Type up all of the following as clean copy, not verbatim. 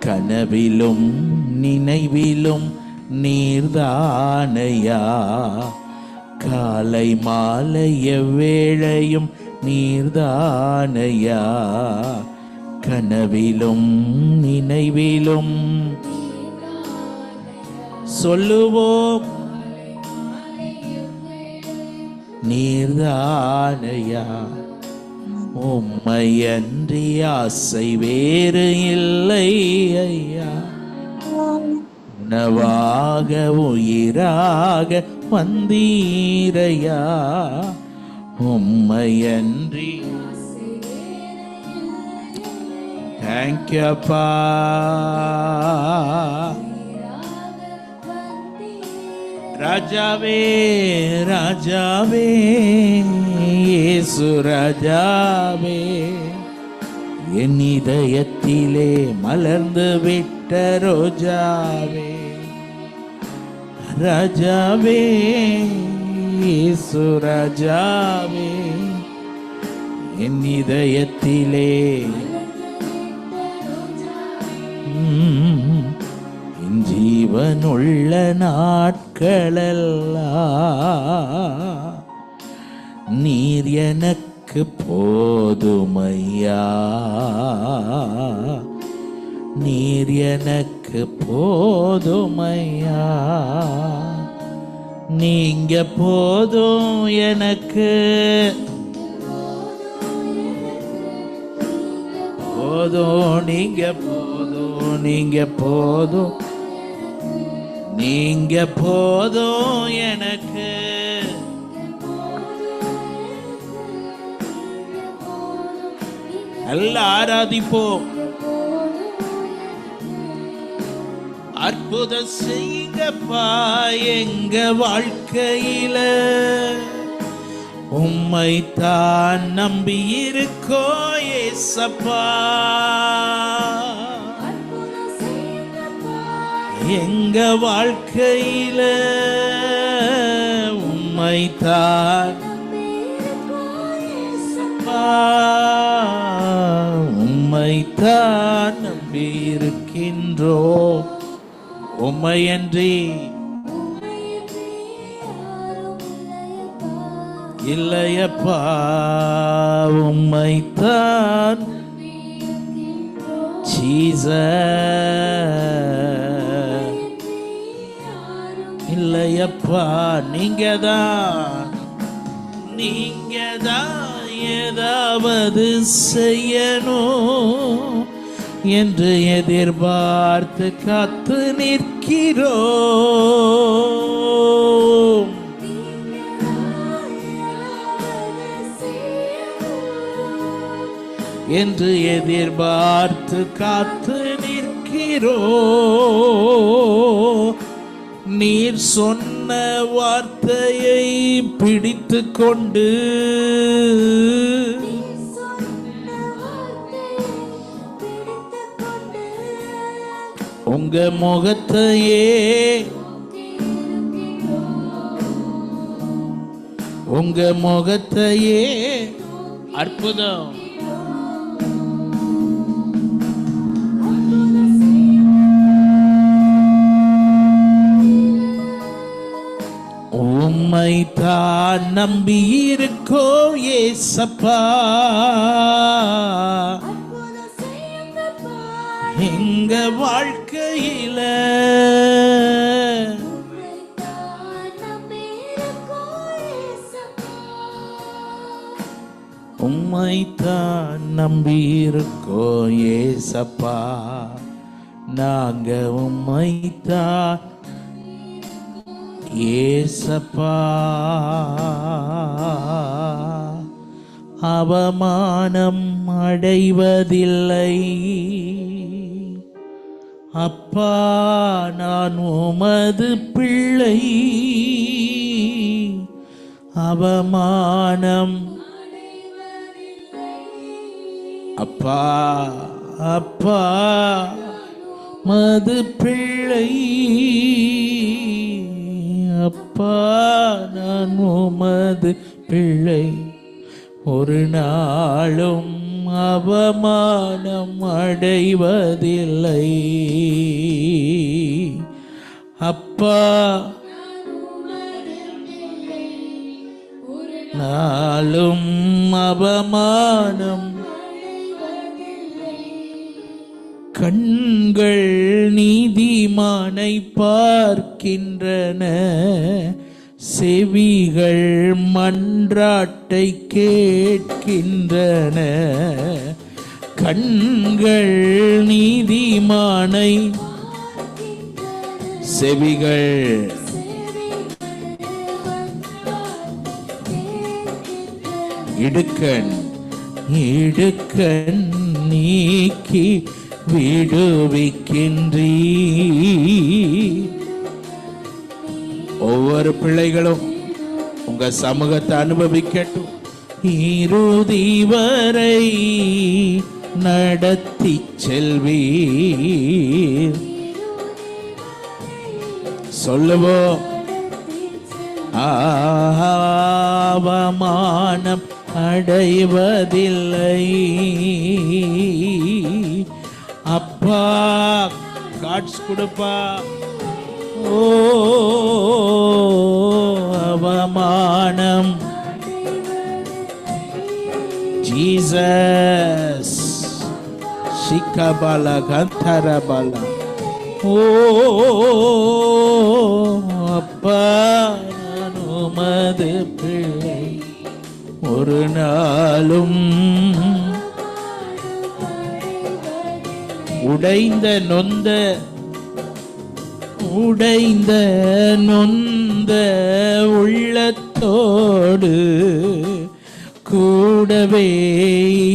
கனவிலும் நினைவிலும் நீர்தானையா, காலை மாலை எவ்வேளையும் நீர்தானையா, கனவிலும் நினைவிலும் சொல்லுவோம் நீர்தானையா, உம்மையன்றி ஆசை வேறு இல்லை ஐயா, உணவாக உயிராக வந்தீரையா, உம்மையன்றி தேங்க்யூப்பா. ராஜாவே ராஜாவே இயேசு ராஜாவே, என் இதயத்திலே மலர்ந்து விட்ட ரோஜாவே, ராஜாவே இயேசு ராஜாவே, என் இதயத்திலே என் ஜீவனுள்ள நாட்களெல்லாம் நீர் எனக்கு போதுமையா, நீர் எனக்கு போதுமையா, நீங்க போதும் எனக்கு, போதும் நீங்க போதும், நீங்க போதும், நீங்க போதும் எனக்கு. நல்லா ஆராதிப்போம். அற்புதம் செய்யுங்கப்பா எங்க வாழ்க்கையில, உம்மை தான் நம்பி இருக்கோ ஏசப்பா, எங்க வாழ்க்கையில உம்மை தான் உம்மை தான் நம்பி இருக்கின்றோம், உம்மையன்றி இல்லையப்பா, உம்மைத்தான் ஜீசஸ், இல்லையப்பா, நீங்கதான் ஏதாவது செய்யணும் என்று எதிர்பார்த்து காத்து நிற்கிறோம், என்று எதிர்பார்த்து காத்து நிற்கிறோம். நீர் சொன்ன வார்த்தையை பிடித்து கொண்டு உங்க முகத்தையே அற்புதம் உம்மைத்தான் நம்பி இருக்கோ ஏசப்பா, எங்க வாழ்க்கையில உம்மைத்தான் நம்பி இருக்கோ ஏசப்பா, நாங்க உம்மைத்தான் ஏசப்பா. அவமானம் அடைவதில்லை அப்பா, நான் உமது பிள்ளை, அவமானம் அப்பா அப்பா மது பிள்ளை, அப்பா நான் உமது பிள்ளை, ஒரு நாளும் அவமானம் அடைவதில்லை. அப்பா நாளும் அவமானம். கண்கள் நீதிமானை பார்க்கின்றன, செவிகள் மன்றாட்டை கேட்கின்றன. கண்கள் நீதிமானை, செவிகள் இடுக்கண் இடுக்கண் நீக்கி விடுவிக்கின்றீ. ஒவ்வொரு பிள்ளைகளும் உங்க சமூகத்தை அனுபவிக்கட்டும். இறுதி வரை நடத்தி செல்வீர். சொல்லுவோம். அவமானம் அடைவதில்லை. அப்பா காட்ஸ் கொடுப்பா. ஓ அவமானம் ஜீசஸ் சிக்கபல கந்தரபல. ஓ அப்பா நான் உமது பிள்ளை, ஒரு நாளும் உடைந்த நொந்த உள்ளத்தோடு கூடவே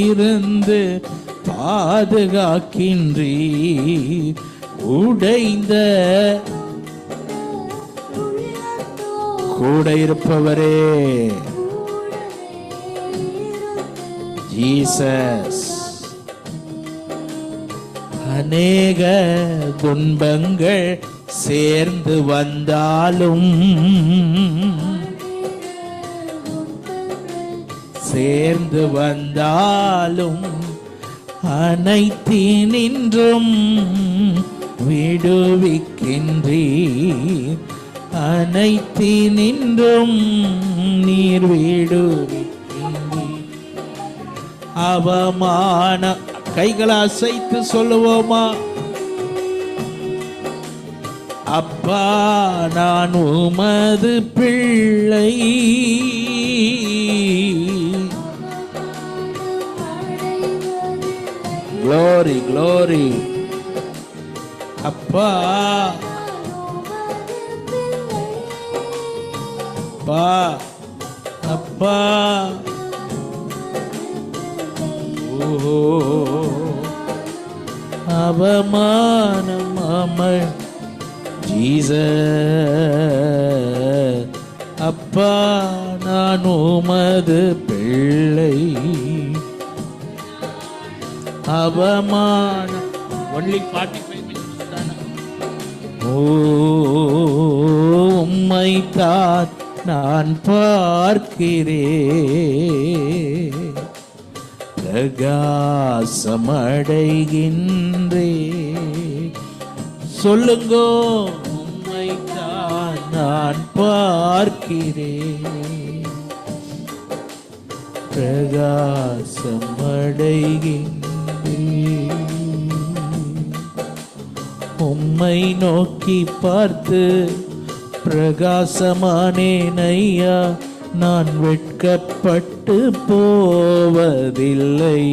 இருந்து பாதுகாக்கின்றீர். உடைந்த கூட இருப்பவரே ஜீசஸ். அநேக துன்பங்கள் சேர்ந்து வந்தாலும் அனைத்தினின்றும் விடுவிக்கின்றீர். அனைத்தினின்றும் நீர் விடுவிக்கின்றீர். அவமான கைகளை அசைத்து சொல்லுவோமா? அப்பா நான் உமது பிள்ளை, க்ளோரி க்ளோரி. அப்பா அப்பா அப்பா. ஓஹோ அவமானம் அமல் ஜீசஸ். அப்பா நான் உமது பிள்ளை. அவமானம் only 45 minutes தானா? உம்மைத்தான் நான் பார்க்கிறேன், பிரகாசமடைகின்றேன். சொல்லுங்கோ. உம்மைத்தான் நான் பார்க்கிறேன், பிரகாசமடைகின்றேன். உம்மை நோக்கி பார்த்து பிரகாசமானேன் ஐயா, நான் வெட்கப்பட்டு போவதில்லை.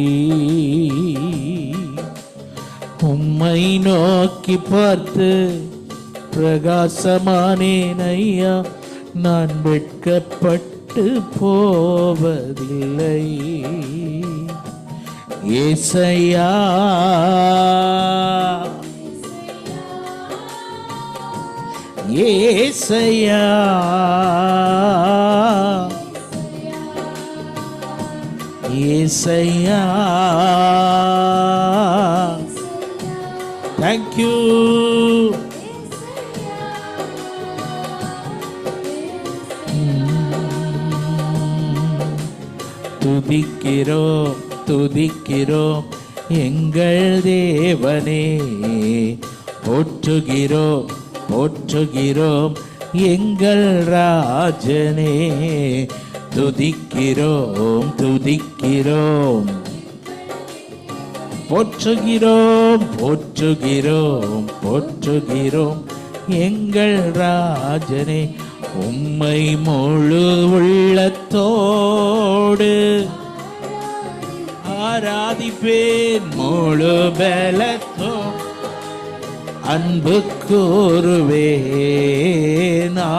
உம்மை நோக்கி பார்த்து பிரகாசமானேன் ஐயா, நான் வெட்கப்பட்டு போவதில்லை. ஏசையா ஏசையா ஏசையா. Thank you. துதிக்கிறோம் துதிக்கிறோம் எங்கள் தேவனே. போற்றுகிறோம் போற்றுகிறோம் எங்கள் ராஜனே. துதிக்கிறோம் துதிக்கிறோம் போற்றுகிறோம் போற்றுகிறோம் போற்றுகிறோம் எங்கள் ராஜனே. உம்மை முழு உள்ளத்தோடு ஆராதிப்பேன், முழு பலத்தோ அன்பு கூறுவேன்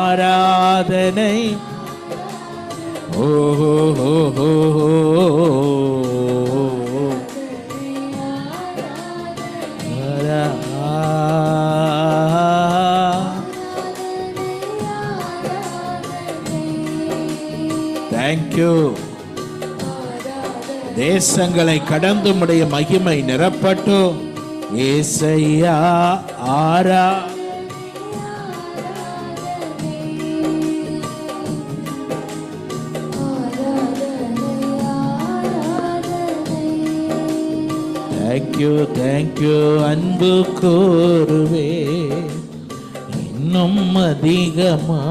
ஆராதனை. ஓஹோ தேங்க்யூ. தேசங்களை கடந்து உம்முடைய மகிமை நிரப்பட்டும். ஏசையா ஆரா தேங்க்யூ தேங்க்யூ அன்பு கூறுவே இன்னும் அதிகமா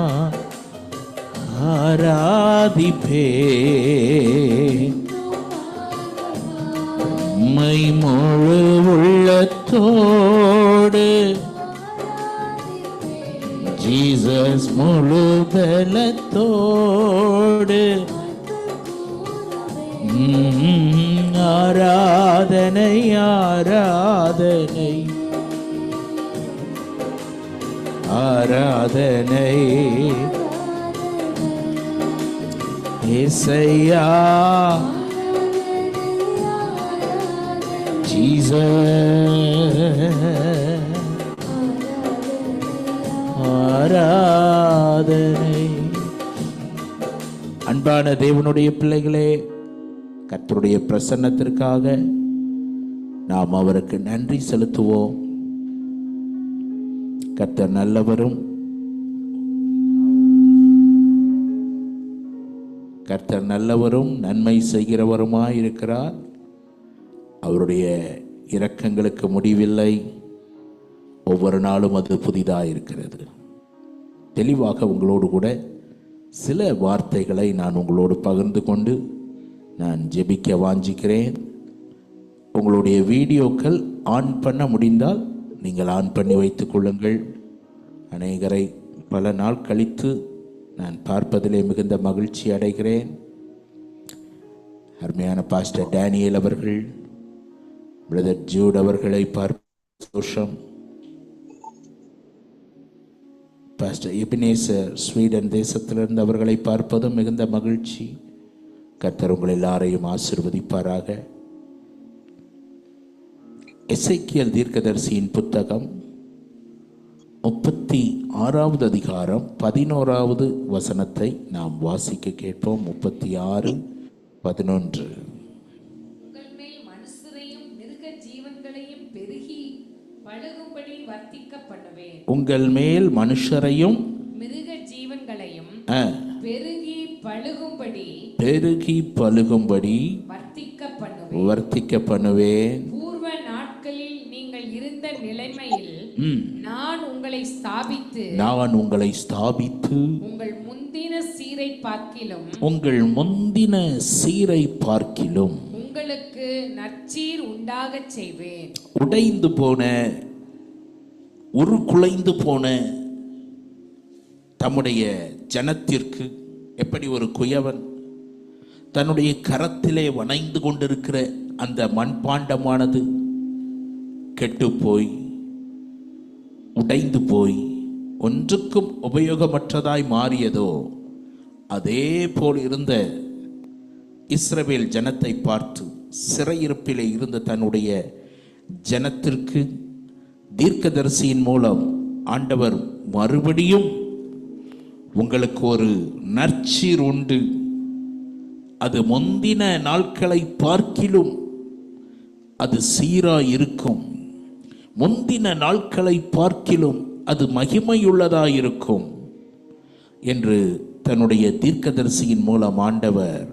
ஆராதிப்பே. உம்மை முழு உள்ளத்தோடு ஜீசஸ் முழு பலத்தோடு ஆராதனை ஆராதனை ஆராதனை. ஏசையா ஆராதனை. அன்பான தேவனுடைய பிள்ளைகளே, கர்த்தருடைய பிரசன்னத்திற்காக நாம் அவருக்கு நன்றி செலுத்துவோம். கர்த்தர் நல்லவரும் கர்த்தர் நல்லவரும் நன்மை செய்கிறவருமாயிருக்கிறார். அவருடைய இரக்கங்களுக்கு முடிவில்லை. ஒவ்வொரு நாளும் அது புதிதாக இருக்கிறது. தெளிவாக உங்களோடு கூட சில வார்த்தைகளை நான் உங்களோடு பகிர்ந்து கொண்டு நான் ஜெபிக்க வாஞ்சிக்கிறேன். உங்களுடைய வீடியோக்கள் ஆன் பண்ண முடிந்தால் நீங்கள் ஆன் பண்ணி வைத்துக் கொள்ளுங்கள். அநேகரை பல நாள் கழித்து நான் பார்ப்பதிலே மிகுந்த மகிழ்ச்சி அடைகிறேன். அருமையான பாஸ்டர் டேனியல் அவர்கள், பிரதர் ஜூட் அவர்களை பார்ப்ப சந்தோஷம். பாஸ்டர் எபினேசர் ஸ்வீடன் தேசத்திலிருந்து அவர்களை பார்ப்பதும் மிகுந்த மகிழ்ச்சி. கர்த்தர் உங்கள் எல்லாரையும் ஆசீர்வதிப்பாராக. எசேக்கியேல் தீர்க்கதரிசியின் புத்தகம் 36வது அதிகாரம் 11வது வசனத்தை நாம் வாசிக்க கேட்போம். 36:11. உங்கள் மேல் மனுஷரையும் மிருக ஜீவன்களையும் பெருகி பழுகும்படி வர்த்திக்க பண்ணுவேன். பூர்வ நாட்களில் நீங்கள் இருந்த நிலைமையில் நான் உங்களை ஸ்தாபித்து உங்கள் முந்தின சீரை பார்க்கிலும் உங்களுக்கு நற்சீர் உண்டாகச் செய்வேன். உடைந்து போன உருக்குலைந்து போன தம்முடைய ஜனத்திற்கு எப்படி ஒரு குயவன் தன்னுடைய கரத்திலே வணைந்து கொண்டிருக்கிற அந்த மண்பாண்டமானது கெட்டு போய் உடைந்து போய் ஒன்றுக்கும் உபயோகமற்றதாய் மாறியதோ, அதே போல் இருந்த இஸ்ரவேல் ஜனத்தை பார்த்து சிறையிருப்பிலே இருந்த தன்னுடைய ஜனத்திற்கு தீர்க்கதரிசியின் மூலம் ஆண்டவர் மறுபடியும் உங்களுக்கு ஒரு நற்சீர் உண்டு, அது முந்தின நாட்களை பார்க்கிலும் அது சீராய் இருக்கும், முந்தின நாட்களை பார்க்கிலும் அது மகிமையுள்ளதாயிருக்கும் என்று தன்னுடைய தீர்க்கதரிசியின் மூலம் ஆண்டவர்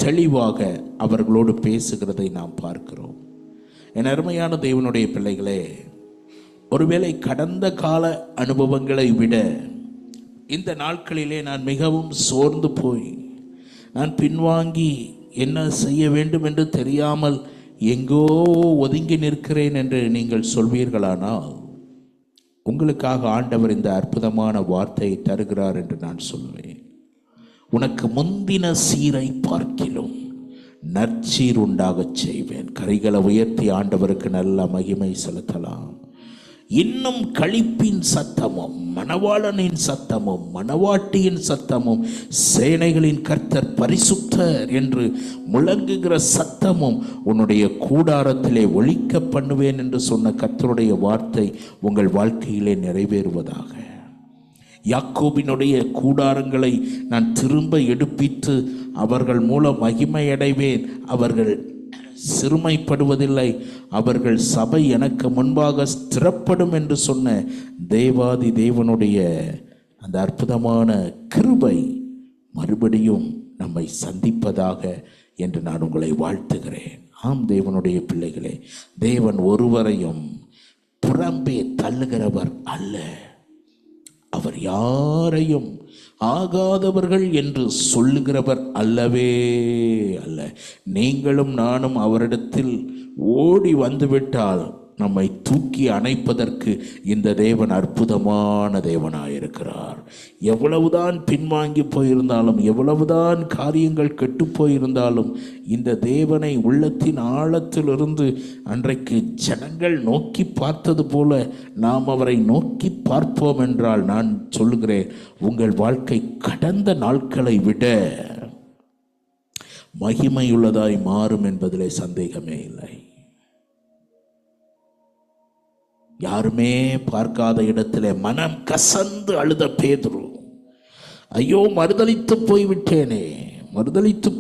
தெளிவாக அவர்களோடு பேசுகிறதை நாம் பார்க்கிறோம். என் அருமையான தேவனுடைய பிள்ளைகளே, ஒருவேளை கடந்த கால அனுபவங்களை விட இந்த நாட்களிலே நான் மிகவும் சோர்ந்து போய் நான் பின்வாங்கி என்ன செய்ய வேண்டும் என்று தெரியாமல் எங்கோ ஒதுங்கி நிற்கிறேன் என்று நீங்கள் சொல்வீர்களானால், உங்களுக்காக ஆண்டவர் இந்த அற்புதமான வார்த்தையை தருகிறார் என்று நான் சொல்வேன். உனக்கு முந்தின சீரை பார்க்கிலும் நற்சீர் உண்டாகச் செய்வேன். கரைகளை உயர்த்தி ஆண்டவருக்கு நல்ல மகிமை செலுத்தலாம். இன்னும் களிப்பின் சத்தமும் மணவாளனின் சத்தமும் மணவாட்டியின் சத்தமும் சேனைகளின் கர்த்தர் பரிசுத்தர் என்று முழங்குகிற சத்தமும் உன்னுடைய கூடாரத்திலே ஒலிக்க பண்ணுவேன் என்று சொன்ன கர்த்தருடைய வார்த்தை உங்கள் வாழ்க்கையிலே நிறைவேறுவதாக. யாக்கோபினுடைய கூடாரங்களை நான் திரும்ப எடுப்பித்து அவர்கள் மூலம் மகிமையடைவேன். அவர்கள் சிறுமைப்படுவதில்லை, அவர்கள் சபை எனக்கு முன்பாக ஸ்திரப்படும் என்று சொன்ன தேவாதி தேவனுடைய அந்த அற்புதமான கிருபை மறுபடியும் நம்மை சந்திப்பதாக என்று நான் உங்களை வாழ்த்துகிறேன். ஆம் தேவனுடைய பிள்ளைகளே, தேவன் ஒருவரையும் புறம்பே தள்ளுகிறவர் அல்ல. அவர் யாரையும் ஆகாதவர்கள் என்று சொல்லுகிறவர் அல்லவே அல்ல. நீங்களும் நானும் அவரிடத்தில் ஓடி வந்துவிட்டால் நம்மை தூக்கி அணைப்பதற்கு இந்த தேவன் அற்புதமான தேவனாயிருக்கிறார். எவ்வளவுதான் பின்வாங்கி போயிருந்தாலும், எவ்வளவுதான் காரியங்கள் கெட்டு போயிருந்தாலும், இந்த தேவனை உள்ளத்தின் ஆழத்திலிருந்து அன்றைக்கு ஜனங்கள் நோக்கி பார்த்தது போல நாம் அவரை நோக்கி பார்ப்போம் என்றால், நான் சொல்லுகிறேன், உங்கள் வாழ்க்கை கடந்த நாட்களை விட மகிமையுள்ளதாய் மாறும் என்பதிலே சந்தேகமே இல்லை. யாருமே பார்க்காத இடத்திலே மனம் கசந்து அழுத பேதுரு, ஐயோ மறுதலித்து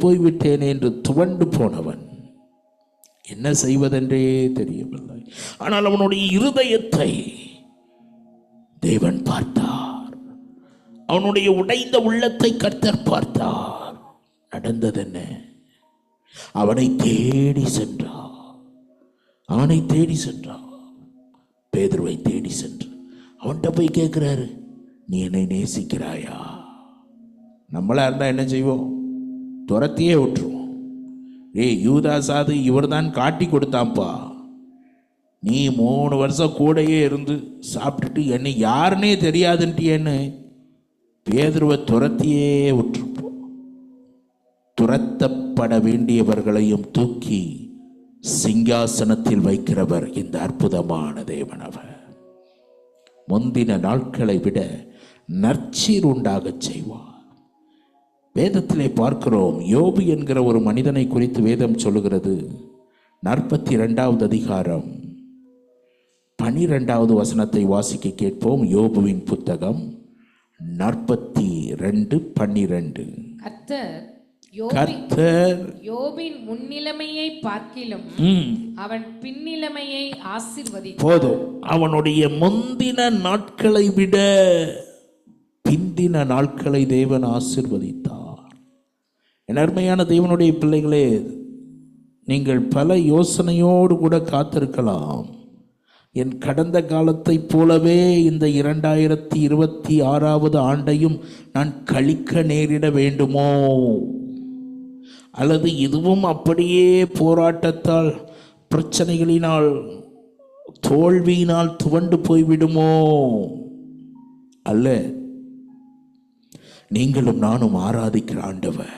போய்விட்டேனே என்று துவண்டு போனவன் என்ன செய்வதென்றே தெரியவில்லை. ஆனால் அவனுடைய இருதயத்தை தேவன் பார்த்தார். அவனுடைய உடைந்த உள்ளத்தை கர்த்தர் பார்த்தார். நடந்தது என்ன? அவனை தேடி சென்றார். பேதுருவை தேடி சென்று அவன்கிட்ட போய் கேட்கிறாரு, நீ என்னை நேசிக்கிறாயா? நம்மளா இருந்தா என்ன செய்வோம்? துரத்தியே விட்டுருவோம். யூதாசாது இவர் தான் காட்டி கொடுத்தான்ப்பா, நீ 3 வருஷம் கூடையே இருந்து சாப்பிட்டுட்டு என்னை யாருன்னே தெரியாதுன்ட்டியன்னு பேதுருவை துரத்தியே விட்டுருப்போம். துரத்தப்பட வேண்டியவர்களையும் தூக்கி சிங்காசனத்தில் வைக்கிறவர் இந்த அற்புதமான தேவனவர். முந்தின நாட்களை விட நற்சீர் உண்டாகச் செய்வார். வேதத்திலே பார்க்கிறோம், யோபு என்கிற ஒரு மனிதனை குறித்து வேதம் சொல்லுகிறது. 42வது அதிகாரம் 12வது வசனத்தை வாசிக்க கேட்போம். யோபுவின் புத்தகம் 42:12. கர்த்தர் யோபின் முன்னிலைமையை பார்க்கிலும் அவன் பின்னிலைமையை ஆசீர்வதித்தார். போதும், அவனுடைய முந்தின நாட்களை விட பிந்தின நாட்களை தேவன் ஆசீர்வதித்தார். என் அருமையான தேவனுடைய பிள்ளைகளே, நீங்கள் பல யோசனையோடு கூட காத்திருக்கலாம். என் கடந்த காலத்தை போலவே இந்த 2026வது ஆண்டையும் நான் கழிக்க நேரிட வேண்டுமோ, அல்லது இதுவும் அப்படியே போராட்டத்தால், பிரச்சனைகளினால், தோல்வியினால் துவண்டு போய்விடுமோ? அல்ல, நீங்களும் நானும் ஆராதிக்கிற ஆண்டவர்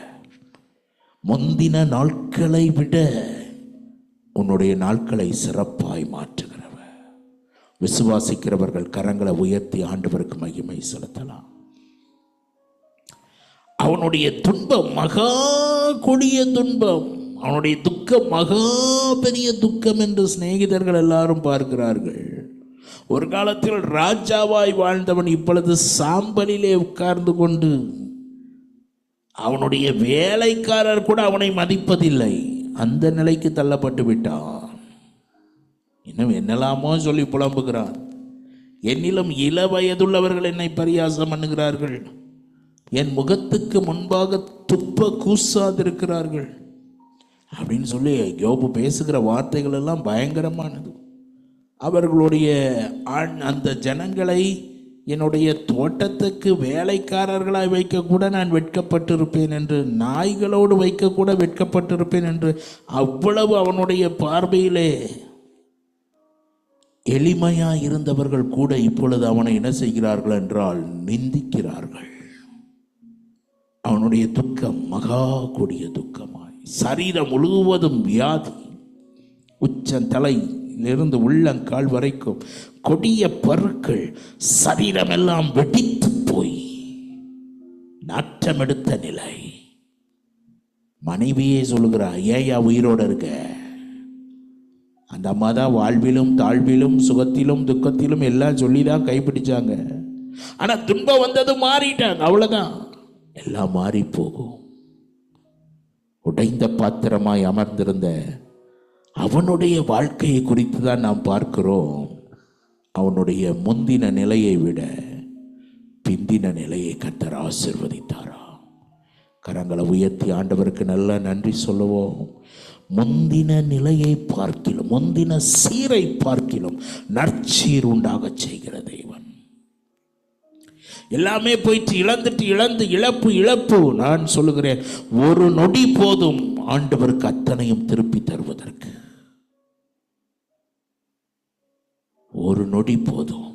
முந்தின நாட்களை விட உன்னுடைய நாட்களை சிறப்பாய் மாற்றுகிறவர். விசுவாசிக்கிறவர்கள் கரங்களை உயர்த்தி ஆண்டவருக்கு மகிமை செலுத்தலாம். அவனுடைய துன்பம் மகா கொடிய துன்பம், அவனுடைய துக்கம் மகா பெரிய துக்கம் என்று சிநேகிதர்கள் எல்லாரும் பார்க்கிறார்கள். ஒரு காலத்தில் ராஜாவாய் வாழ்ந்தவன் இப்பொழுது சாம்பலிலே உட்கார்ந்து கொண்டு அவனுடைய வேலைக்காரர் கூட அவனை மதிப்பதில்லை. அந்த நிலைக்கு தள்ளப்பட்டு விட்டான். இன்னும் என்னெல்லாமோ சொல்லி புலம்புகிறான். என்னிலும் இள வயதுள்ளவர்கள் என்னை பரியாசம் பண்ணுகிறார்கள். என் முகத்துக்கு முன்பாக துப்ப கூசாதிருக்கிறார்கள் அப்படின்னு சொல்லி யோபு பேசுகிற வார்த்தைகள் எல்லாம் பயங்கரமானது. அவர்களுடைய அந்த ஜனங்களை என்னுடைய தோட்டத்துக்கு வேலைக்காரர்களாய் வைக்கக்கூட நான் வெட்கப்பட்டிருப்பேன் என்று, நாய்களோடு வைக்கக்கூட வெட்கப்பட்டிருப்பேன் என்று, அவ்வளவு அவனுடைய பார்வையிலே எளிமையாய் இருந்தவர்கள் கூட இப்பொழுது அவனை என்ன செய்கிறார்கள் என்றால் நிந்திக்கிறார்கள். அவனுடைய துக்கம் மகா கொடிய துக்கமாய், சரீரம் முழுவதும் வியாதி, உச்சந்தலையிலிருந்து உள்ளங்கால் வரைக்கும் கொடிய பருக்கள், சரீரமெல்லாம் வெடித்து போய் நாற்றமெடுத்த நிலை. மனைவியே சொல்லுகிறா, ஏயா உயிரோட இருக்க? அந்த அம்மா தான் வாழ்விலும் தாழ்விலும் சுகத்திலும் துக்கத்திலும் எல்லாம் சொல்லிதான் கைப்பிடிச்சாங்க. ஆனா துன்பம் வந்தது மாறிட்டாங்க, அவ்வளவுதான். எல்லாம் மாறி போகும். உடைந்த பாத்திரமாய் அமர்ந்திருந்த அவனுடைய வாழ்க்கையை குறித்து தான் நாம் பார்க்கிறோம். அவனுடைய முந்தின நிலையை விட பிந்தின நிலையை கர்த்தர் ஆசீர்வதித்தாரா. கரங்களை உயர்த்தி ஆண்டவருக்கு நல்லா நன்றி சொல்லுவோம். முந்தின நிலையை பார்க்கிலும், முந்தின சீரை பார்க்கிலும் நற்சீர் உண்டாக செய்கிற தேவன். எல்லாமே போயிட்டு இழந்து இழப்பு. நான் சொல்லுகிறேன், ஒரு நொடி போதும் ஆண்டவருக்கு அத்தனையும் திருப்பி தருவதற்கு. ஒரு நொடி போதும்.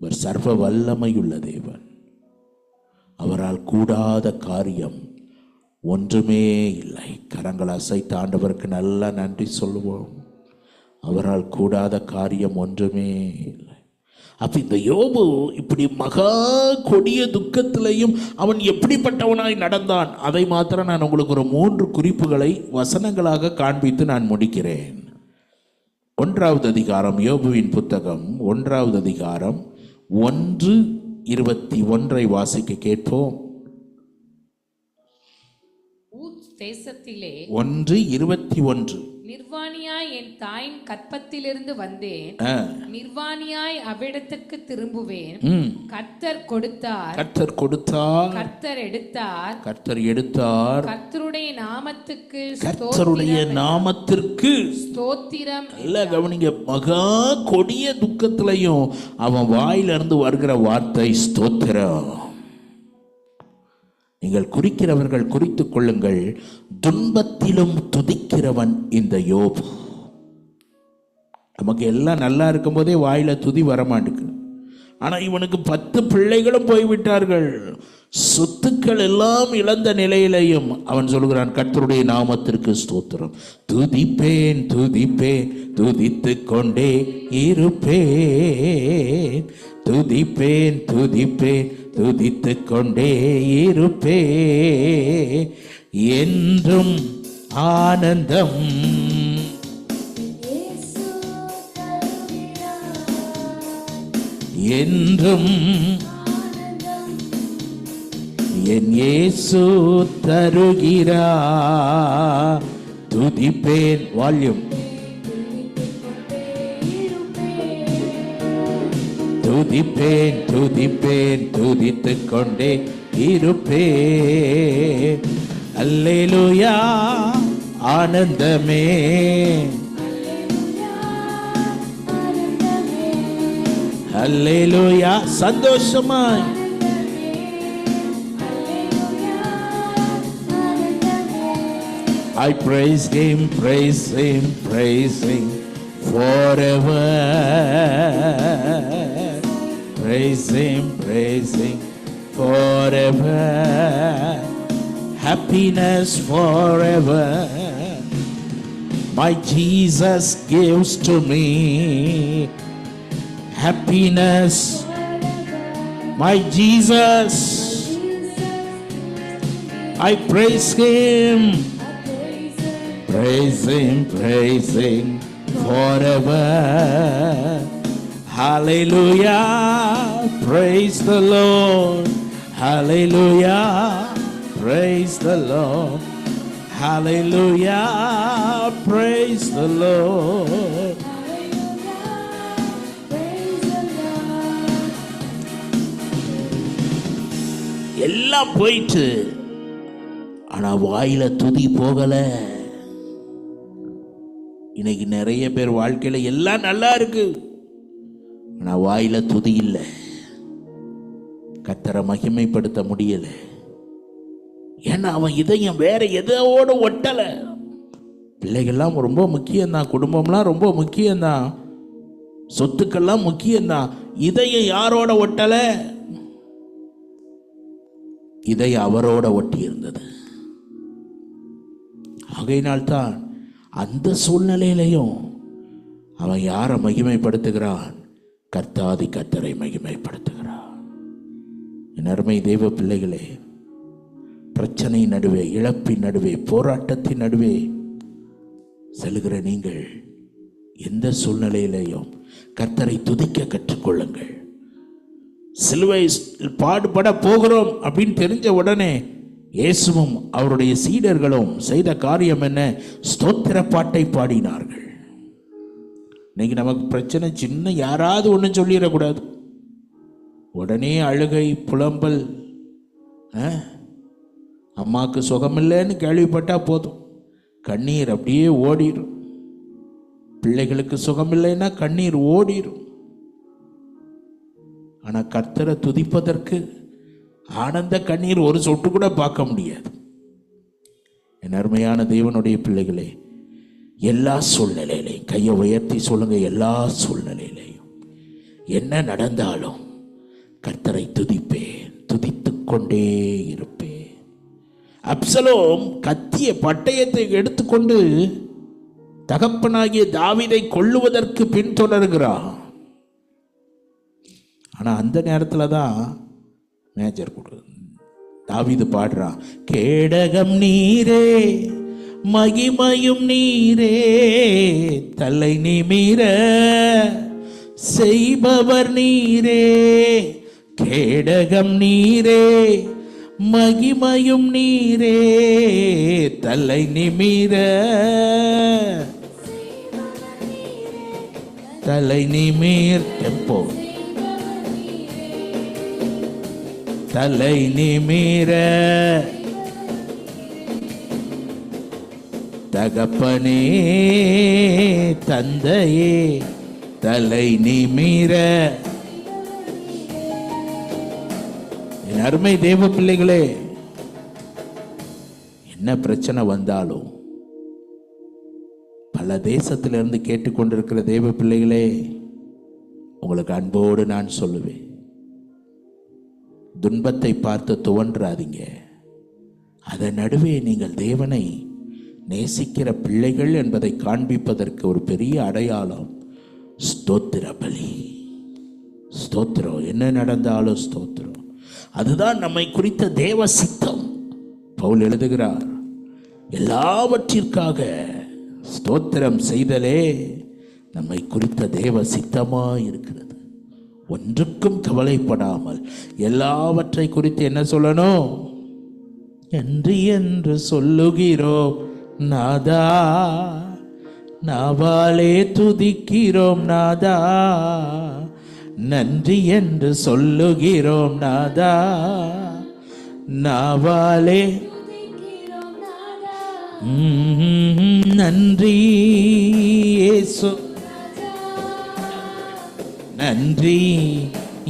அவர் சர்வ வல்லமையுள்ள தேவன். அவரால் கூடாத காரியம் ஒன்றுமே இல்லை. கரங்களை அசைத்து ஆண்டவருக்கு நல்லா நன்றி சொல்லுவோம். அவரால் கூடாத காரியம் ஒன்றுமே இல்லை. அப்ப இந்த யோபு இப்படி மகா கொடிய துக்கத்திலையும் அவன் எப்படிப்பட்டவனாய் நடந்தான், அதை மாத்திரம் நான் உங்களுக்கு ஒரு 3 குறிப்புகளை வசனங்களாக காண்பித்து நான் முடிக்கிறேன். 1வது அதிகாரம், யோபுவின் புத்தகம் 1வது அதிகாரம் 1:21 வாசிக்க கேட்போம். தேசத்திலே 1:21. நிர்வாணியாய் என் தாயின் கற்பத்திலிருந்து வந்தேன், நிர்வாணியாய் அவ்விடத்துக்கு திரும்புவேன். கர்த்தர் கொடுத்தார், கர்த்தர் எடுத்தார், கர்த்தருடைய நாமத்துக்கு ஸ்தோத்திரம். இல்ல கவனிங்க, மகா கொடிய துக்கத்திலையும் அவன் வாயிலிருந்து வருகிற வார்த்தை ஸ்தோத்திரம். நீங்கள் குறிக்கிறவர்கள் குறித்துக் கொள்ளுங்கள், துன்பத்திலும் துதிக்கிறவன் இந்த யோபு. நமக்கு எல்லாம் நல்லா இருக்கும் போதே வாயில துதி வரமாட்டுக்கு. ஆனா இவனுக்கு 10 பிள்ளைகளும் போய்விட்டார்கள். சொத்துக்கள் எல்லாம் இழந்த நிலையிலையும் அவன் சொல்கிறான், கர்த்தருடைய நாமத்திற்கு ஸ்தோத்திரம். துதிப்பேன் துதிப்பேன் துதித்துக் கொண்டே இருப்பேன், துதிப்பேன் துதிப்பேன் துதித்துக் கொண்டே இருப்பே, என்றும் ஆனந்தம் என்றும் என் இயேசு தருகிறார். துதிப்பேன், வால்யூம். துதிப்பேன் துதிப்பேன் துதித்துக் கொண்டே இருப்பேன். அல்லேலூயா, ஆனந்தமே, அல்லேலூயா, சந்தோஷமாய். I praise him, praise him, praise him forever. Praise him forever. Happiness forever. My Jesus gives to me happiness. My Jesus, I praise him. Praise him forever. Hallelujah, praise the Lord. Hallelujah, praise the Lord. Hallelujah, praise the Lord. எல்லாம் போயிட்டு, ஆனா வாயில துதி போகல. இன்னைக்கு நிறைய பேர் வாழ்க்கையில எல்லாம் நல்லா இருக்கு, ஆனா வாயில துதி இல்லை. கர்த்தரை மகிமைப்படுத்த முடியல. ஏன்னா அவன் இதயம் வேற எதோட ஒட்டல. பிள்ளைகள்லாம் ரொம்ப முக்கியம்தான், குடும்பம்லாம் ரொம்ப முக்கியம்தான், சொத்துக்கள்லாம் முக்கியம்தான். இதயம் யாரோட ஒட்டல? இதயம் அவரோட ஒட்டி இருந்தது. ஆகையினால்தான் அந்த சூழ்நிலையிலையும் அவன் யாரை மகிமைப்படுத்துகிறான்? கர்த்தாதி கர்த்தரை மகிமைப்படுத்துகிறான். என் அருமை தேவ பிள்ளைகளே, பிரச்சனை நடுவே, இழப்பின் நடுவே, போராட்டத்தின் நடுவே செல்கிற நீங்கள் எந்த சூழ்நிலையிலையும் கர்த்தரை துதிக்க கற்றுக்கொள்ளுங்கள். சிலுவை பாடுபட போகிறோம் அப்படின்னு தெரிஞ்ச உடனே இயேசுவும் அவருடைய சீடர்களும் செய்த காரியம் என்ன? ஸ்தோத்திர பாட்டை பாடினார்கள். இன்னைக்கு நமக்கு பிரச்சனை சின்ன யாராவது ஒன்று சொல்லிடக்கூடாது, உடனே அழுகை, புலம்பல். அம்மாவுக்கு சுகமில்லைன்னு கேள்விப்பட்டா போதும், கண்ணீர் அப்படியே ஓடிடும். பிள்ளைகளுக்கு சுகமில்லைன்னா கண்ணீர் ஓடிடும். ஆனா கர்த்தரை துதிப்பதற்கு ஆனந்த கண்ணீர் ஒரு சொட்டு கூட பார்க்க முடியாது. என் அருமையான தேவனுடைய பிள்ளைகளே, எல்லா சூழ்நிலையிலையும் கையை உயர்த்தி சொல்லுங்க, எல்லா சூழ்நிலையிலையும் என்ன நடந்தாலும் கர்த்தரை துதிப்பேன், துதித்துக் கொண்டே இருப்பேன். அப்சலோம் கத்திய பட்டயத்தை எடுத்துக்கொண்டு தகப்பனாகிய தாவீதை கொல்லுவதற்கு பின்தொடர்கிறான். ஆனா அந்த நேரத்தில் தான் மேஜர் கொடுக்குது. தாவீது பாடுறான், கேடகம் நீரே, மகிமையும் நீரே, தலை நிமிர செய்பவர் நீரே. கேடகம் நீரே, மகிமையும் நீரே, தலை நிமிர, தலை நிமிர் டெம்போ, தலை நிமிர, தகப்பனே தந்தையே தலை நிமிர. என் அருமை தேவ பிள்ளைகளே, என்ன பிரச்சனை வந்தாலும் பல தேசத்திலிருந்து கேட்டுக்கொண்டிருக்கிற தேவ பிள்ளைகளே, உங்களுக்கு அன்போடு நான் சொல்லுவேன், துன்பத்தை பார்த்து துவன்றாதீங்க. அதன் நடுவே நீங்கள் தேவனை நேசிக்கிற பிள்ளைகள் என்பதை காண்பிப்பதற்கு ஒரு பெரிய அடையாளம் ஸ்தோத்திர பலி. ஸ்தோத்திரம், என்ன நடந்தாலும் ஸ்தோத்திரம். அதுதான் நம்மை குறித்த தேவ சித்தம். பவுல் எழுதுகிறார், எல்லாவற்றிற்காக ஸ்தோத்திரம் செய்தலே நம்மை குறித்த தேவ சித்தமா இருக்கிறது. ஒன்றுக்கும் கவலைப்படாமல் எல்லாவற்றை குறித்து என்ன சொல்லணும்? நன்றி என்று சொல்லுகிறோம் நாதா, நாவாலே துதிக்கிறோம் நாதா, நன்றி என்று சொல்லுகிறோம் நாதா, நாவாலே நன்றி இயேசு, நன்றி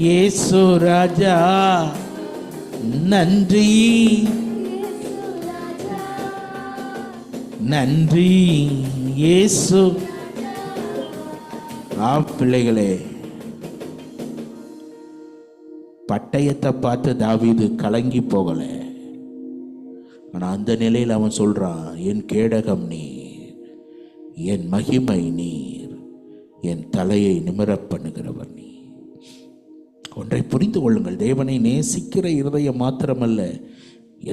இயேசு ராஜா, நன்றி நன்றி இயேசு. பிள்ளைகளே, பட்டயத்தை பார்த்து தாவீது கலங்கி போகல. ஆனா அந்த நிலையில் அவன் சொல்றான், என் கேடகம் நீர், என் மகிமை நீர், என் தலையை நிமிரப் பண்ணுகிறவர் நீ. ஒன்றை புரிந்து கொள்ளுங்கள், தேவனை நேசிக்கிற இருதயம் மாத்திரமல்ல,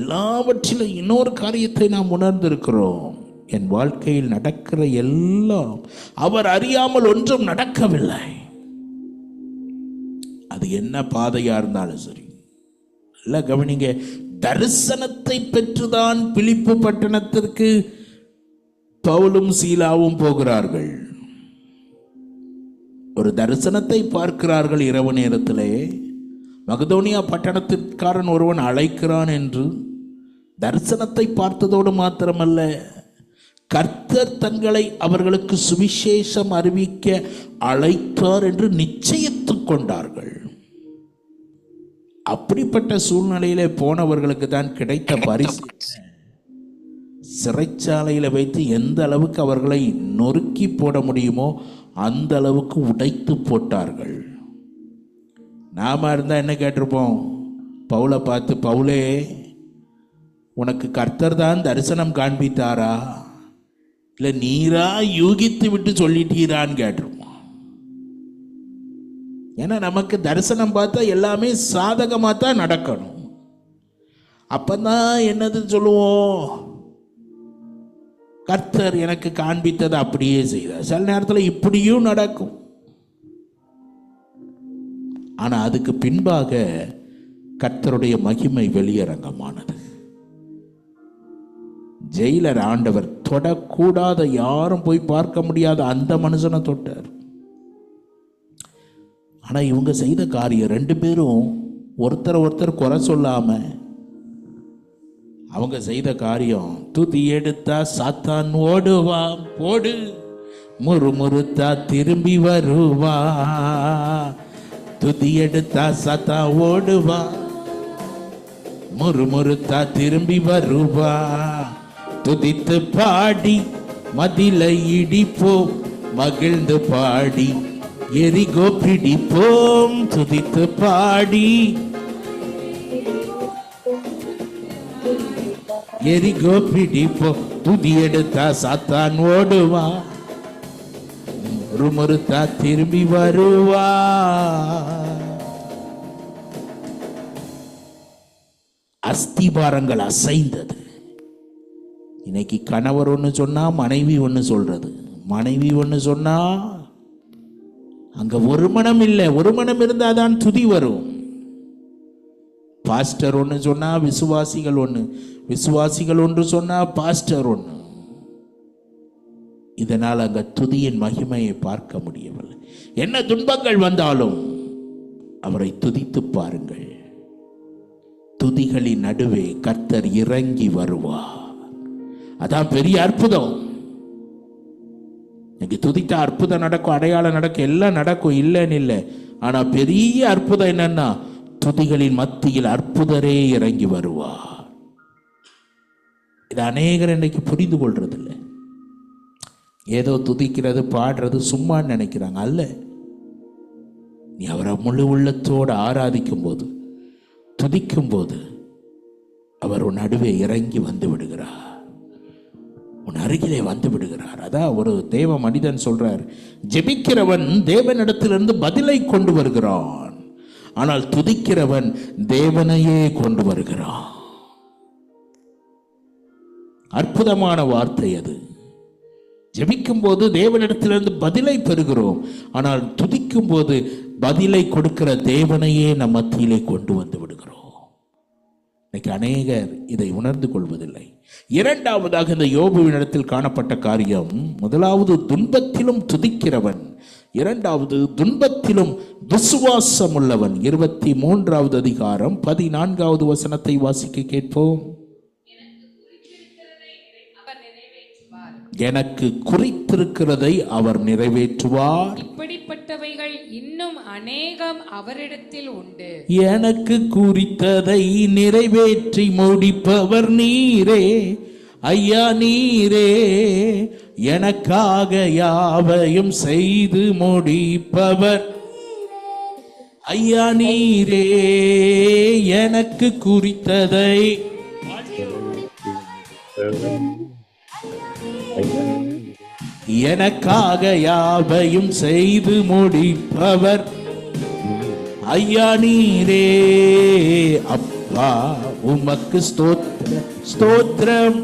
எல்லாவற்றிலும் இன்னொரு காரியத்தை நாம் உணர்ந்திருக்கிறோம். என் வாழ்க்கையில் நடக்கிற எல்லாம் அவர் அறியாமல் ஒன்றும் நடக்கவில்லை. அது என்ன பாதையா இருந்தாலும் சரி. நல்ல கவனிங்க, தரிசனத்தை பெற்றுதான் பிலிப்பு பட்டணத்திற்கு பவுலும் சீலாவும் போகிறார்கள். ஒரு தரிசனத்தை பார்க்கிறார்கள் இரவு நேரத்திலே. மகதோனியா பட்டணத்திற்காரன் ஒருவன் அழைக்கிறான் என்று தரிசனத்தை பார்த்ததோடு மாத்திரமல்ல, கர்த்தர் தங்களை அவர்களுக்கு சுவிசேஷம் அறிவிக்க அழைத்தார் என்று நிச்சயித்துக் கொண்டார்கள். அப்படிப்பட்ட சூழ்நிலையிலே போனவர்களுக்கு தான் கிடைத்த பரிசு சிறைச்சாலையில் வைத்து எந்த அளவுக்கு அவர்களை நொறுக்கி போட முடியுமோ அந்த அளவுக்கு உடைத்து போட்டார்கள். நாம இருந்தால் என்ன கேட்டிருப்போம்? பவுலை பார்த்து, பவுலே உனக்கு கர்த்தர் தான் தரிசனம் காண்பித்தாரா, இல்லை நீரா யூகித்து விட்டு சொல்லிட்டீரான்னு கேட்டிருப்போம். ஏன்னா நமக்கு தரிசனம் பார்த்தா எல்லாமே சாதகமாக தான் நடக்கணும். அப்பதான் என்னது சொல்லுவோம்? கர்த்தர் எனக்கு காண்பித்ததை அப்படியே செய்தார். சில நேரத்தில் இப்படியும் நடக்கும். ஆனா அதுக்கு பின்பாக கர்த்தருடைய மகிமை வெளியரங்கமானது. ஜெயிலர் ஆண்டவர் தொடக்கூடாத, யாரும் போய் பார்க்க முடியாத அந்த மனுஷனை தொட்டார். ஆனா இவங்க செய்த காரியம், ரெண்டு பேரும் ஒருத்தர் குறை சொல்லாம அவங்க செய்த காரியம், துதி எடுத்தா சாத்தான் ஓடுவா, போடு முறுமுறுத்தா திரும்பி வருவா, துதி எடுத்தா சாத்தா ஓடுவா, முறுமுறுத்தா திரும்பி வருவா, துதித்து பாடி மதிலை இடிப்போம், மகிழ்ந்து பாடி எரிகோ பிடிப்போம், துதித்து பாடி எரிகோ பிடிப்போம், துதி எடுத்தா சாத்தான் ஓடுவா, முறுமுறுத்தா திரும்பி வருவா. அஸ்திபாரங்கள் அசைந்தது. இன்னைக்கு கணவர் ஒன்று சொன்னா மனைவி ஒன்று சொல்றது, மனைவி ஒன்று சொன்னா அங்க ஒரு மனம் இல்லை. ஒரு மனம் இருந்தாதான் துதி வரும். பாஸ்டர் ஒன்று சொன்னா விசுவாசிகள் ஒன்று, விசுவாசிகள் ஒன்று சொன்னா பாஸ்டர் ஒன்று. இதனால் அங்க துதியின் மகிமையை பார்க்க முடியவில்லை. என்ன துன்பங்கள் வந்தாலும் அவரை துதித்து பாருங்கள். துதிகளின் நடுவே கர்த்தர் இறங்கி வருவார். அதான் பெரிய அற்புதம். இன்னைக்கு துதித்தா அற்புதம் நடக்கும், அடையாளம் நடக்கும், எல்லாம் நடக்கும், இல்லைன்னு இல்லை. ஆனா பெரிய அற்புதம் என்னன்னா, துதிகளின் மத்தியில் அற்புதரே இறங்கி வருவார். இது அநேகர் இன்னைக்கு புரிந்து கொள்றது இல்லை. ஏதோ துதிக்கிறது பாடுறது சும்மா நினைக்கிறாங்க. அல்ல, நீ அவரை முழு உள்ளத்தோடு ஆராதிக்கும் போது, துதிக்கும் போது அவர் உன் நடுவே இறங்கி வந்து விடுகிறார், உன் அருகிலே வந்து விடுகிறார். அதான் ஒரு தேவ மனிதன் சொல்றார், ஜெபிக்கிறவன் தேவனிடத்திலிருந்து பதிலை கொண்டு வருகிறான், ஆனால் துதிக்கிறவன் தேவனையே கொண்டு வருகிறான். அற்புதமான வார்த்தை அது. ஜெபிக்கும் போது தேவனிடத்திலிருந்து பதிலை பெறுகிறோம், ஆனால் துதிக்கும் போது பதிலை கொடுக்கிற தேவனையே நம் மத்தியிலே கொண்டு வந்து விடுகிறோம். இன்னைக்கு அநேகர் இதை உணர்ந்து கொள்வதில்லை. இரண்டாவதாக இந்த யோபுவினிடத்தில் காணப்பட்ட காரியம், முதலாவது துன்பத்திலும் துதிக்கிறவன், இரண்டாவது துன்பத்திலும் விசுவாசம் உள்ளவன். 23வது அதிகாரம் 14வது வசனத்தை வாசிக்க கேட்போம். எனக்கு குறித்திருக்கிறதை அவர் நிறைவேற்றுவார், இப்படிப்பட்டவைகள் இன்னும் அநேகம் அவரிடத்தில் உண்டு. எனக்கு குறித்ததை நிறைவேற்றி முடிப்பவர் நீரே, ஐயா நீரே, எனக்காக யாவையும் செய்து முடிப்பவர் ஐயா நீரே, எனக்கு குறித்ததை எனக்காக யாவையும் செய்து முடிப்பவர் ஐயா நீரே. அப்பா உமக்கு ஸ்தோத்திரம், ஸ்தோத்திரம்.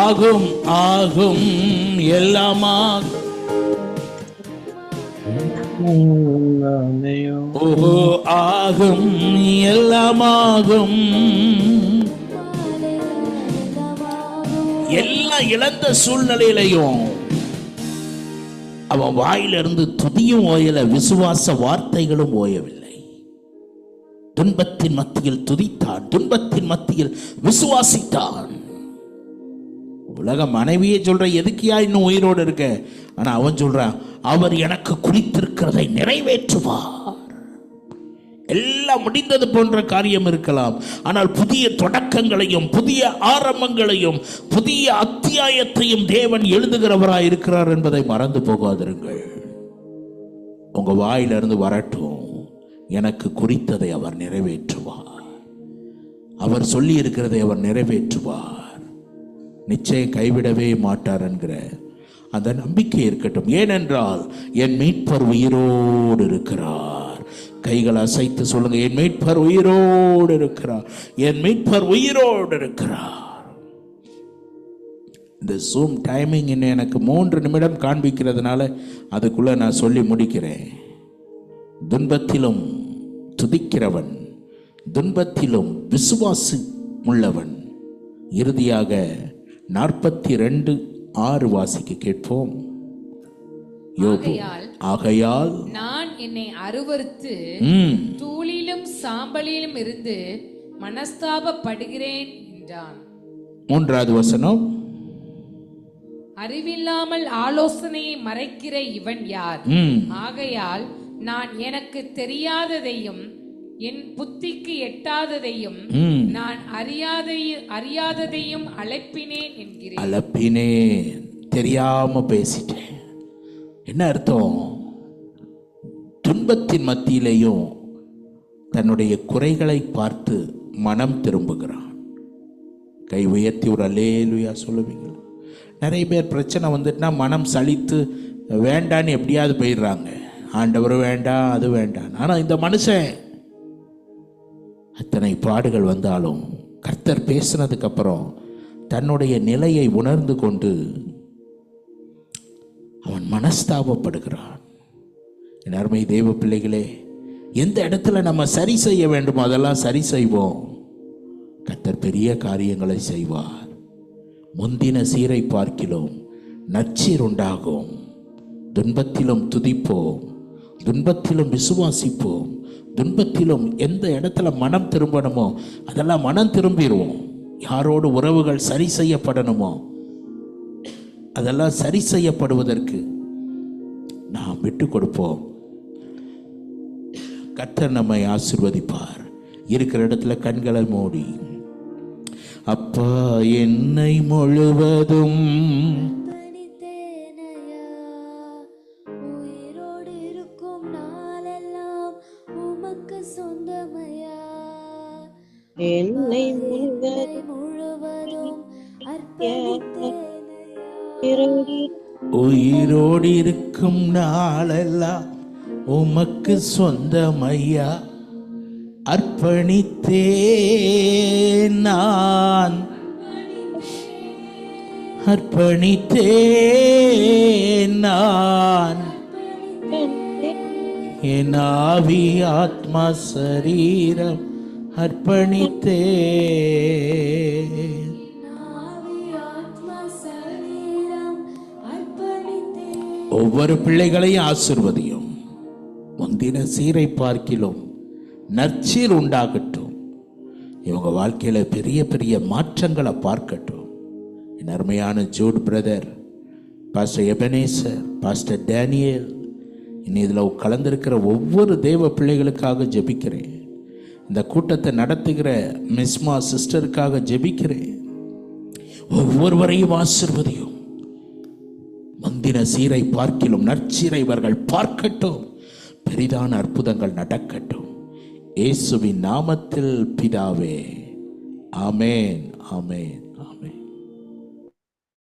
ஆகும் ஆகும் எல்லாமா ஓ ஆகும் எல்லாமாகும். எல்லாம் இழந்த சூழ்நிலையிலையும் அவன் வாயிலிருந்து துதியும் ஓயல, விசுவாச வார்த்தைகளும் ஓயவில்லை. துன்பத்தின் மத்தியில் துதித்தான், துன்பத்தின் மத்தியில் விசுவாசித்தான். உலக மனைவியே சொல்ற, எதுக்கியா இன்னும் உயிரோடு இருக்க? ஆனா அவன் சொல்றான், அவர் எனக்கு குறித்திருக்கிறதை நிறைவேற்றுவார். எல்லாம் முடிந்தது போன்ற காரியம் இருக்கலாம், ஆனால் புதிய தொடக்கங்களையும் புதிய ஆரம்பங்களையும் புதிய அத்தியாயத்தையும் தேவன் எழுதுகிறவராய் இருக்கிறார் என்பதை மறந்து போகாதிருங்கள். உங்க வாயிலிருந்து வரட்டும், எனக்கு குறித்ததை அவர் நிறைவேற்றுவார். அவர் சொல்லி இருக்கிறதை அவர் நிறைவேற்றுவார். நிச்சயம் கைவிடவே மாட்டார் என்கிற அந்த நம்பிக்கை இருக்கட்டும். ஏனென்றால் என் மீட்பர் உயிரோடு இருக்கிறார். கைகளை அசைத்து சொல்லுங்க, என் மீட்பர் உயிரோடு இருக்கிறார், என் மீட்பர் உயிரோடு இருக்கிறார். இந்த ஜூம் டைமிங் இன்னும் எனக்கு 3 நிமிடம் காண்பிக்கிறதுனால அதுக்குள்ள நான் சொல்லி முடிக்கிறேன். துன்பத்திலும் துதிக்கிறவன், துன்பத்திலும் விசுவாசி உள்ளவன். இறுதியாக 42:6 வாசிக்க கேட்போம். ஆகையால் நான் என்னை அருவருத்து தூளிலும் சாம்பலிலும் இருந்து மனஸ்தாபப்படுகிறேன் என்றான். 3வது வசனம், அறிவில்லாமல் ஆலோசனையை மறைக்கிற இவன் யார்? ஆகையால் நான் எனக்கு தெரியாததையும் என் புத்திக்கு எட்டாததையும் நான் அறியாததையும் அழைப்பினேன் என்கிறேன். அழைப்பினேன், தெரியாம பேசிட்டேன். என்ன அர்த்தம்? துன்பத்தின் மத்தியிலேயும் தன்னுடைய குறைகளை பார்த்து மனம் திரும்புகிறான். கை உயர்த்தி ஒரு அல்லேலூயா சொல்லுவீங்க. நிறைய பேர் பிரச்சனை வந்துட்டுனா மனம் சலித்து வேண்டான்னு எப்படியாவது போயிடுறாங்க. ஆண்டவர் வேண்டாம், அது வேண்டாம். ஆனால் இந்த மனுஷன் அத்தனை பாடுகள் வந்தாலும் கர்த்தர் பேசினதுக்கு அப்புறம் தன்னுடைய நிலையை உணர்ந்து கொண்டு அவன் மனஸ்தாபப்படுகிறான். என் அருமை தேவ பிள்ளைகளே, எந்த இடத்துல நம்ம சரி செய்ய வேண்டுமோ அதெல்லாம் சரி செய்வோம். கர்த்தர் பெரிய காரியங்களை செய்வார். முந்தின சீரை பார்க்கிலும் நற்சீர் உண்டாகும். துன்பத்திலும் துதிப்போம், துன்பத்திலும் விசுவாசிப்போம், துன்பத்திலும் எந்த இடத்துல மனம் திரும்பணுமோ அதெல்லாம் மனம் திரும்பிடுவோம். யாரோடு உறவுகள் சரி செய்யப்படணுமோ அதெல்லாம் சரி செய்யப்படுவதற்கு நாம் விட்டு கொடுப்போம். கர்த்தர் நம்மை ஆசீர்வதிப்பார். இருக்கிற இடத்துல கண்களை மூடி, அப்பா என்னை முழுவதும் என்னை உயிரோடு இருக்கும் நாளெல்லாம் உமக்கு சொந்தமையா அர்ப்பணித்தேன். நான் அர்ப்பணித்தேன். நான் என் ஆவி ஆத்மா சரீரம் அர்ப்பணித்தேன். ஒவ்வொரு பிள்ளைகளையும் ஆசீர்வதியும். முந்தின சீரை பார்க்கிலும் நற்சீர் உண்டாகட்டும். இவங்க வாழ்க்கையில பெரிய பெரிய மாற்றங்களை பார்க்கட்டும். என் அருமையான Jude brother, pastor Ebenezer, pastor Daniel, இன்னும் இதில் கலந்திருக்கிற ஒவ்வொரு தேவ பிள்ளைகளுக்காக ஜெபிக்கிறேன். இந்த கூட்டத்தை நடத்துகிற மிஸ்மா சிஸ்டருக்காக ஜெபிக்கிறேன். ஒவ்வொருவரையும் ஆசீர்வதியும். முந்தின சீரை பார்க்கிலும் நற்சீரை இவர்கள் பார்க்கட்டும். பெரிதான அற்புதங்கள் நடக்கட்டும். இயேசுவின் நாமத்தில் பிதாவே, ஆமேன், ஆமேன்.